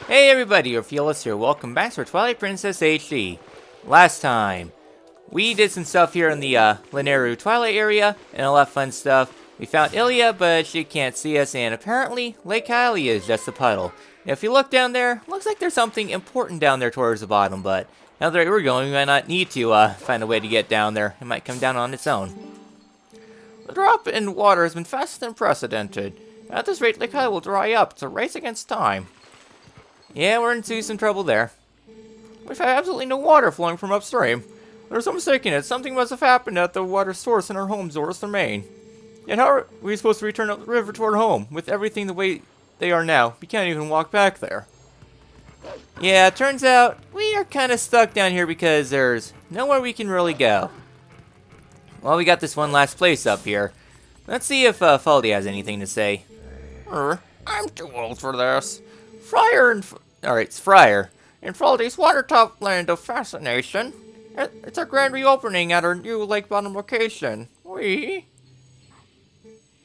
Hey everybody, Orpheolus here. Welcome back to our Twilight Princess HD. Last time, we did some stuff here in the Lanaryu Twilight area, and a lot of fun stuff. We found Hylia, but she can't see us, and apparently, Lake Hylia is just a puddle. Now, if you look down there, looks like there's something important down there towards the bottom, but now that we're going, we might not need to find a way to get down there. It might come down on its own. The drop in water has been faster than precedented. At this rate, Lake Hylia will dry up. It's a race against time. Yeah, we're into some trouble there. We've had absolutely no water flowing from upstream. There's no mistaking it. Something must have happened at the water source in our home, Zoroaster, Maine. Yet how are we supposed to return up the river to our home? With everything the way they are now, we can't even walk back there. Yeah, it turns out we are kind of stuck down here because there's nowhere we can really go. Well, we got this one last place up here. Let's see if Faldi has anything to say. I'm too old for this. Alright, it's Friar. In Faldi's watertop land of fascination, it's a grand reopening at our new lake bottom location.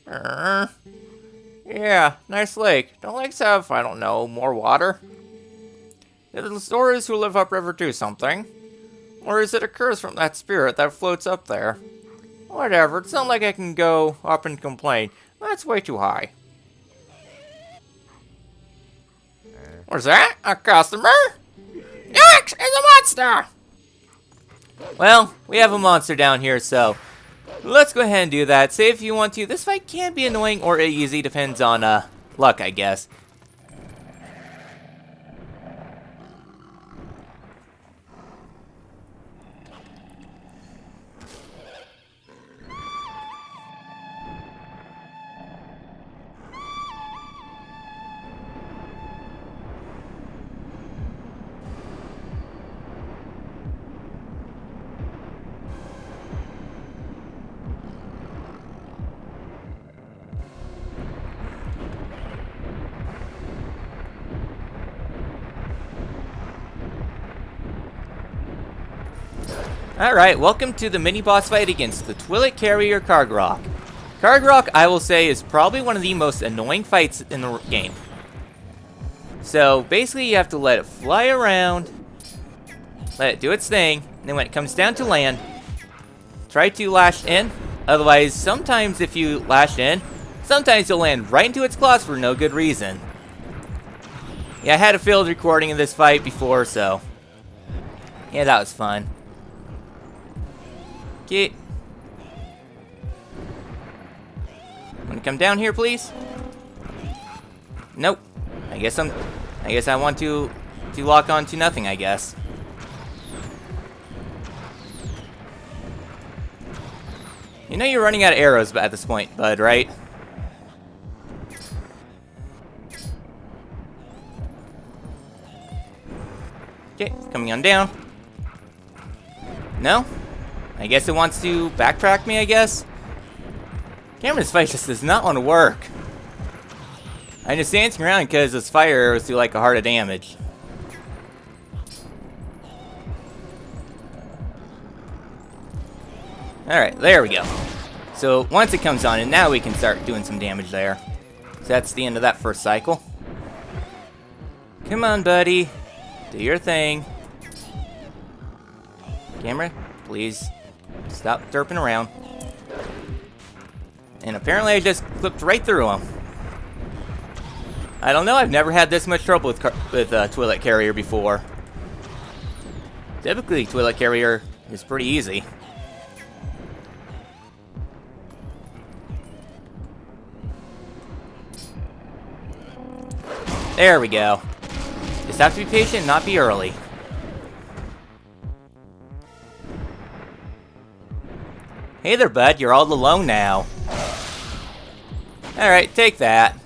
Yeah, nice lake. Don't lakes have, I don't know, more water? Did the stories who live upriver do something? Or is it a curse from that spirit that floats up there? Whatever, it's not like I can go up and complain. That's way too high. What's that? A customer? Yikes! It's a monster! Well, we have a monster down here, so let's go ahead and do that. Say if you want to. This fight can be annoying or easy, depends on luck, I guess. Alright, welcome to the mini-boss fight against the Twilight Carrier Kargrok. Kargrok, I will say, is probably one of the most annoying fights in the game. So, basically you have to let it fly around, let it do its thing, and then when it comes down to land, try to lash in. Otherwise, sometimes if you lash in, sometimes you'll land right into its claws for no good reason. Yeah, I had a failed recording of this fight before, so yeah, that was fun. Okay. Wanna come down here, please? Nope. I guess I want to lock on to nothing, I guess. You know you're running out of arrows at this point, bud, right? Okay, coming on down. No? I guess it wants to backtrack me, I guess? Damn, this fight just does not want to work. I'm just dancing around because this fire arrows do like a heart of damage. Alright, there we go. So, once it comes on, and now we can start doing some damage there. So that's the end of that first cycle. Come on, buddy. Do your thing. Camera, please. Stop derping around. And apparently I just clipped right through him. I don't know, I've never had this much trouble with Twilight Carrier before. Typically, Twilight Carrier is pretty easy. There we go. Just have to be patient and not be early. Hey there, bud. You're all alone now. Alright, take that.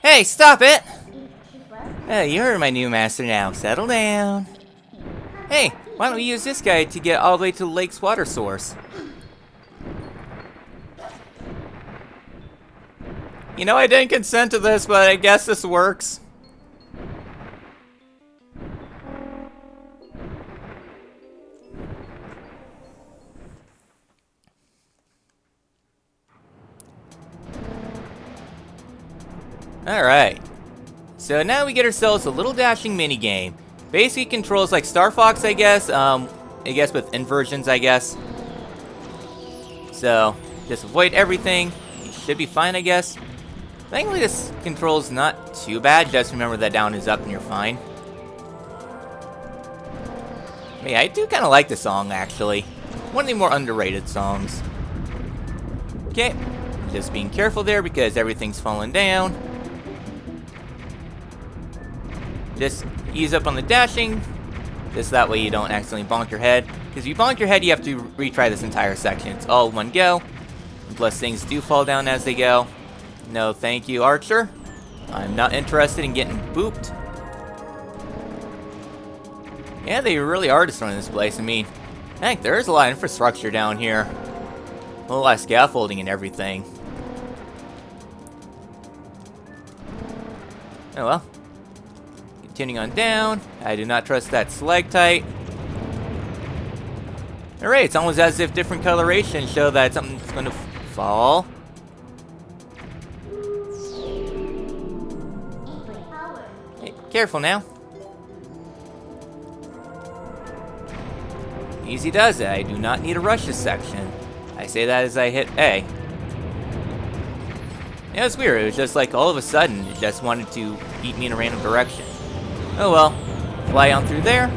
Hey, stop it! You're my new master now. Settle down. Hey, why don't we use this guy to get all the way to the lake's water source? You know, I didn't consent to this, but I guess this works. Alright. So now we get ourselves a little dashing minigame. Basically controls like Star Fox, I guess. I guess with inversions, I guess. So, just avoid everything. You should be fine, I guess. Thankfully, this control's not too bad. Just remember that down is up and you're fine. Yeah, I do kind of like the song, actually. One of the more underrated songs. Okay, just being careful there because everything's falling down. Just ease up on the dashing. Just that way you don't accidentally bonk your head. Because if you bonk your head, you have to retry this entire section. It's all one go. Plus things do fall down as they go. No thank you, Archer. I'm not interested in getting booped. Yeah, they really are destroying this place. I mean, heck, there is a lot of infrastructure down here. A whole lot of scaffolding and everything. Oh well. Continuing on down. I do not trust that stalactite. Alright, it's almost as if different colorations show that something's going to fall. Hey, careful now. Easy does it. I do not need to rush this section. I say that as I hit A. Yeah, it's weird. It was just like all of a sudden, it just wanted to eat me in a random direction. Oh well. Fly on through there.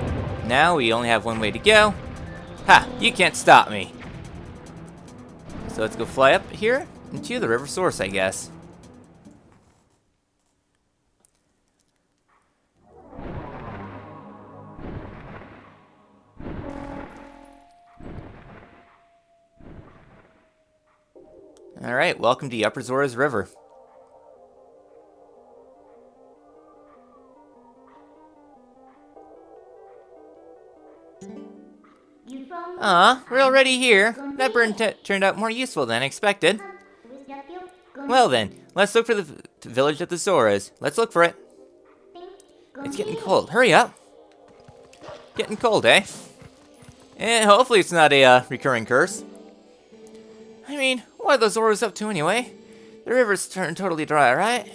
Now we only have one way to go. Ha! You can't stop me. So let's go fly up here into the river source, I guess. Alright, welcome to Upper Zora's River. We're already here. That burn turned out more useful than expected. Well then, let's look for the village of the Zoras. Let's look for it. It's getting cold. Hurry up. Getting cold, eh? And hopefully it's not a recurring curse. I mean, what are those Zoras up to anyway? The river's turned totally dry, right?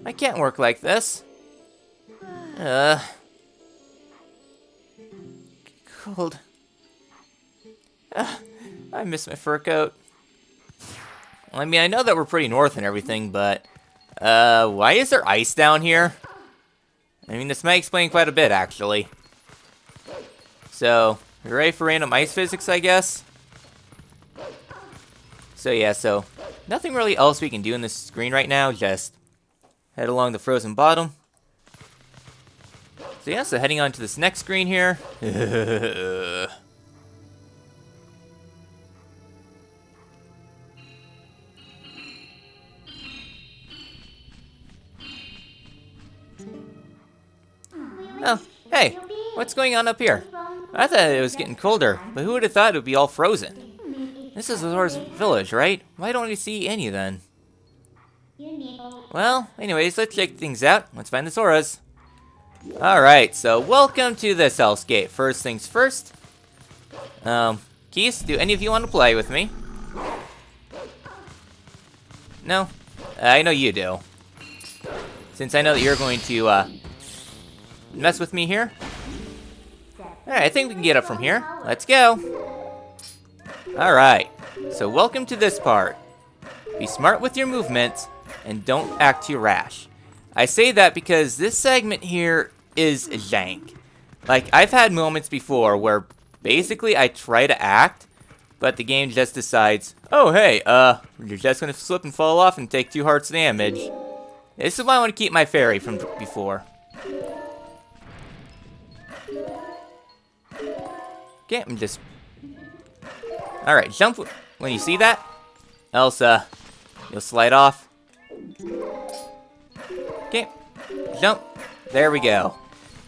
I can't work like this. Cold. I miss my fur coat. Well, I mean, I know that we're pretty north and everything, but why is there ice down here? I mean, this might explain quite a bit, actually. So, you ready for random ice physics, I guess? So yeah, so nothing really else we can do in this screen right now, just head along the frozen bottom. So yeah, so heading on to this next screen here. Oh, hey, what's going on up here? I thought it was getting colder, but who would have thought it would be all frozen? This is Zora's village, right? Why don't we see any then? Well, anyways, let's check things out. Let's find the Zoras. Alright, so welcome to this hellscape. First things first. Keith, do any of you want to play with me? No? I know you do. Since I know that you're going to, mess with me here. Alright, I think we can get up from here. Let's go. Alright, so welcome to this part. Be smart with your movements, and don't act too rash. I say that because this segment here is jank. Like, I've had moments before where basically I try to act, but the game just decides, oh hey, you're just gonna slip and fall off and take 2 hearts damage. This is why I want to keep my fairy from before. Okay, I'm just... Alright, jump when you see that. Else, you'll slide off. Okay, jump. There we go.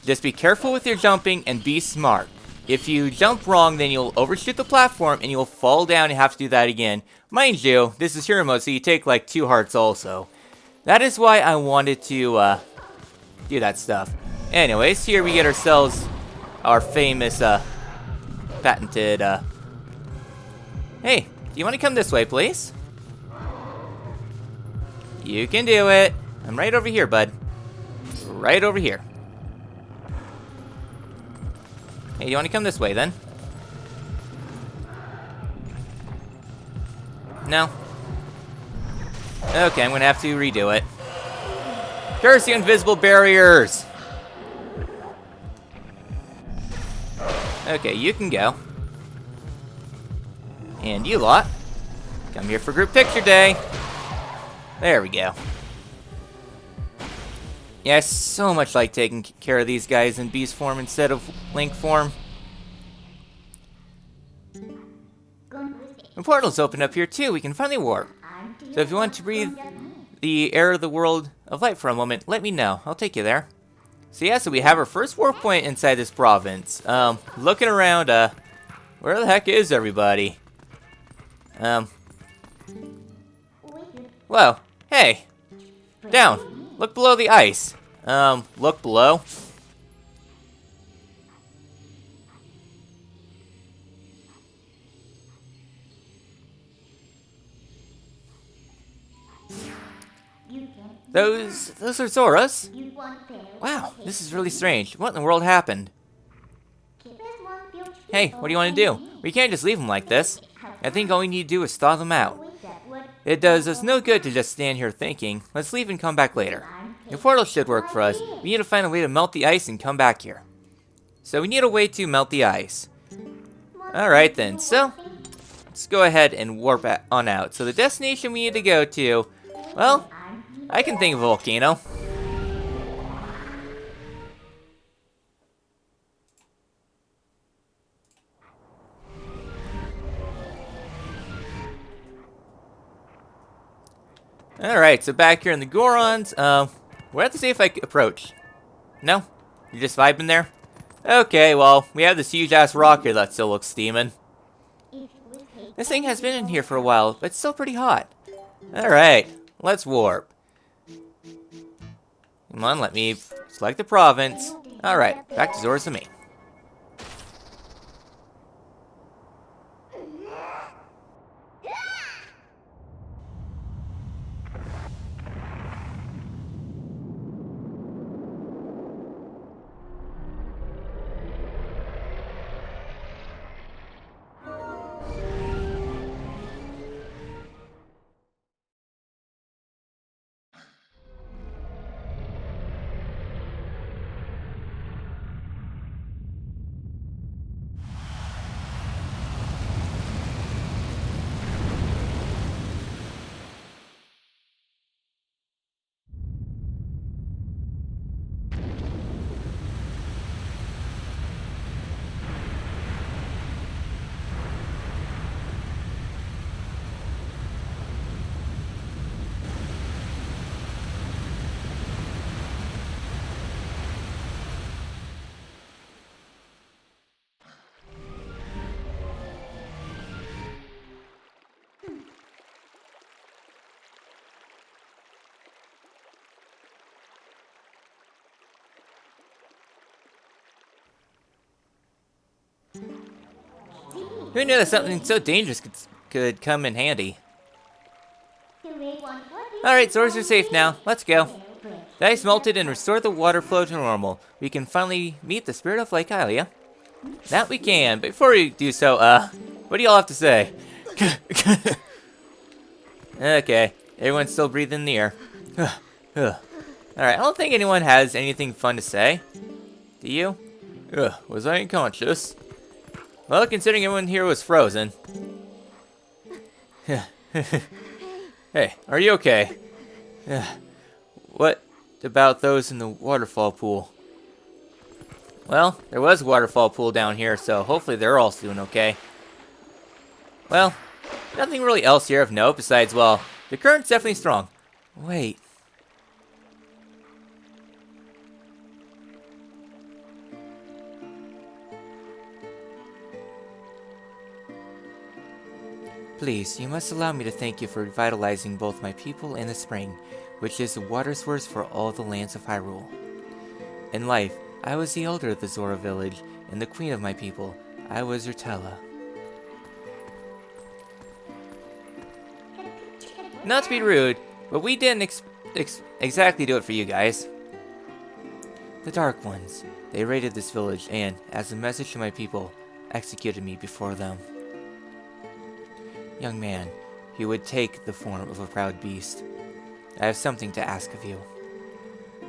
Just be careful with your jumping and be smart. If you jump wrong, then you'll overshoot the platform and you'll fall down and have to do that again. Mind you, this is hero mode, so you take like 2 hearts also. That is why I wanted to, do that stuff. Anyways, here we get ourselves our famous, patented, Hey, do you want to come this way, please? You can do it. I'm right over here, bud. Right over here. Hey, you want to come this way, then? No? Okay, I'm gonna have to redo it. Curse you, invisible barriers! Okay, you can go. And you lot, come here for group picture day. There we go. Yeah, I so much like taking care of these guys in beast form instead of Link form. The portal's open up here too, we can finally warp. So if you want to breathe the air of the world of light for a moment, let me know. I'll take you there. So yeah, so we have our first warp point inside this province. Looking around, where the heck is everybody? Whoa, hey, down, look below the ice. Look below. Those are Zoras? Wow, this is really strange. What in the world happened? Hey, what do you want to do? We can't just leave them like this. I think all we need to do is thaw them out. It does us no good to just stand here thinking. Let's leave and come back later. The portal should work for us. We need to find a way to melt the ice and come back here. So we need a way to melt the ice. Alright then, so let's go ahead and warp on out. So the destination we need to go to, well, I can think of a volcano. Alright, so back here in the Gorons, we'll have to see if I can approach. No? You're just vibing there? Okay, well, we have this huge-ass rock here that still looks steaming. This thing has been in here for a while, but it's still pretty hot. Alright, let's warp. Come on, let me select the province. Alright, back to Zora's Domain. Who knew that something so dangerous could come in handy? Alright, Zoras are safe now. Let's go. The ice melted and restored the water flow to normal. We can finally meet the spirit of Lake Hylia. That we can. Before we do so, what do y'all have to say? Okay, everyone's still breathing in the air. Alright, I don't think anyone has anything fun to say. Do you? Was I unconscious? Well, considering everyone here was frozen. Hey, are you okay? What about those in the waterfall pool? Well, there was a waterfall pool down here, so hopefully they're all doing okay. Well, nothing really else here of note besides, well, the current's definitely strong. Wait. Please, you must allow me to thank you for revitalizing both my people and the spring, which is the water source for all the lands of Hyrule. In life, I was the elder of the Zora village, and the queen of my people. I was Urtella. Not to be rude, but we didn't exactly do it for you guys. The Dark Ones. They raided this village and, as a message to my people, executed me before them. Young man, you would take the form of a proud beast. I have something to ask of you.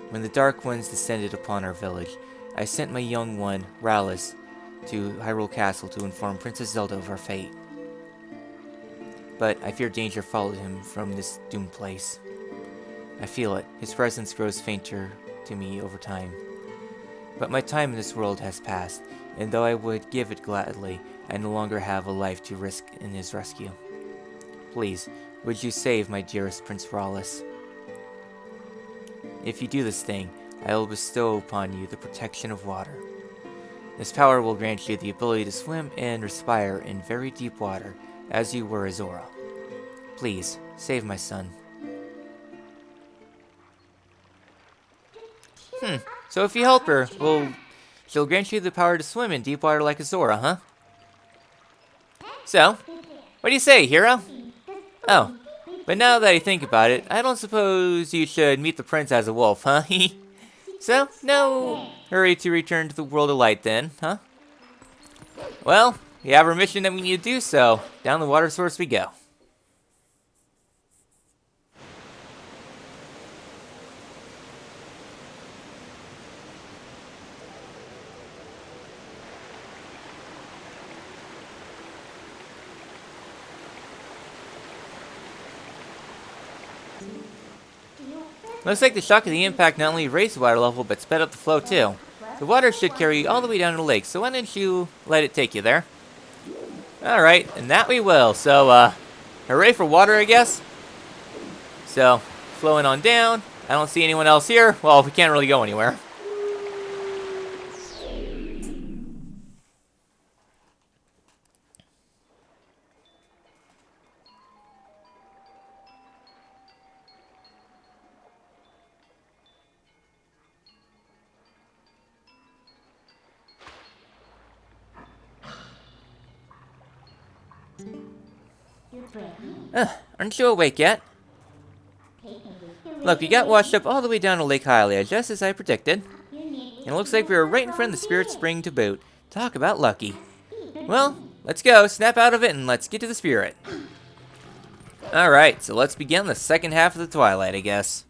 When the Dark Ones descended upon our village, I sent my young one, Rallis, to Hyrule Castle to inform Princess Zelda of our fate. But I fear danger followed him from this doomed place. I feel it. His presence grows fainter to me over time. But my time in this world has passed, and though I would give it gladly, I no longer have a life to risk in his rescue. Please, would you save my dearest Prince Rallis? If you do this thing, I will bestow upon you the protection of water. This power will grant you the ability to swim and respire in very deep water, as you were Azora. Please, save my son. So if you help her, she'll grant you the power to swim in deep water like Azora, huh? So, what do you say, hero? Oh, but now that I think about it, I don't suppose you should meet the prince as a wolf, huh? So, no hurry to return to the world of light then, huh? Well, we have our mission that we need to do, so down the water source we go. Looks like the shock of the impact not only raised the water level, but sped up the flow too. The water should carry you all the way down to the lake, so why don't you let it take you there? Alright, and that we will. So, hooray for water, I guess? So, flowing on down. I don't see anyone else here. Well, we can't really go anywhere. Aren't you awake yet? Look, we got washed up all the way down to Lake Hylia, just as I predicted. And it looks like we were right in front of the Spirit Spring to boot. Talk about lucky. Well, let's go, snap out of it, and let's get to the Spirit. Alright, so let's begin the second half of the Twilight, I guess.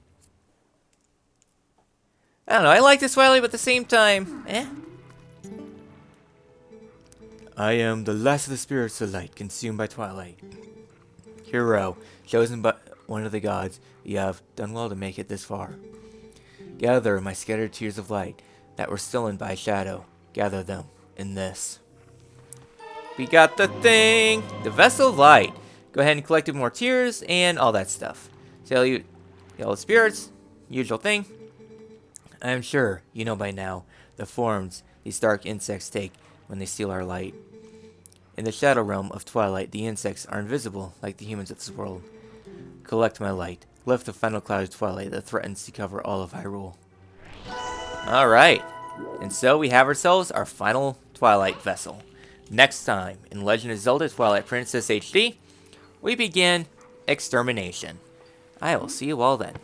I don't know, I like this Twilight, but at the same time, I am the last of the spirits of light consumed by Twilight. Hero, chosen by one of the gods, you have done well to make it this far. Gather my scattered tears of light that were stolen by shadow. Gather them in this. We got the thing! The Vessel of Light. Go ahead and collect more tears and all that stuff. Tell you, yellow spirits, usual thing. I am sure you know by now the forms these dark insects take when they steal our light. In the shadow realm of Twilight, the insects are invisible like the humans of this world. Collect my light. Lift the final cloud of Twilight that threatens to cover all of Hyrule. Alright. And so we have ourselves our final Twilight vessel. Next time, in Legend of Zelda Twilight Princess HD, we begin Extermination. I will see you all then.